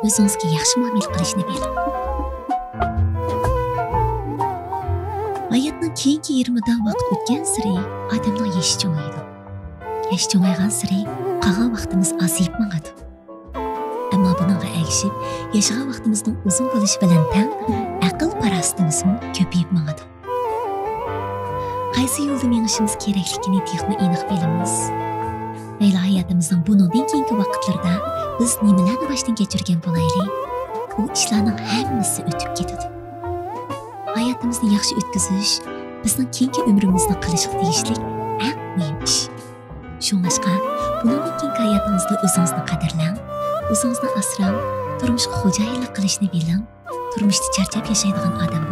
o'zingizga yaxshi muomala qilishni biling. Hayotning keyingi 20 dan vaqt o'tgan sari odamning yashi cho'ngaydi. Yash cho'ngaygan sari qolgan vaqtimiz ozayib mangadi. Ammo buningga ergishib, yashagan vaqtimizning uzun bo'lishi bilan tang aql parastimiz ko'payib mangadi. Qaysi yo'lda menishimiz kerakligini texnik aniq bilamiz. Mayli hayotimizning bundan keyingi vaqtlarda biz nimalarni boshdan kechirgan bo'laylik, bu ishlarning hammasi o'tib ketadi. Hayotimizni yaxshi o'tkazish bizning keyingi umrimizni qilishga tegishli eng muhim ish. Shuningdek, bundan keyingi hayotingizda o'zingizni qadrlang, o'zingizni asrang, turmushga xo'jayinlik qilishni biling, turmushda charchab yashaydigan odam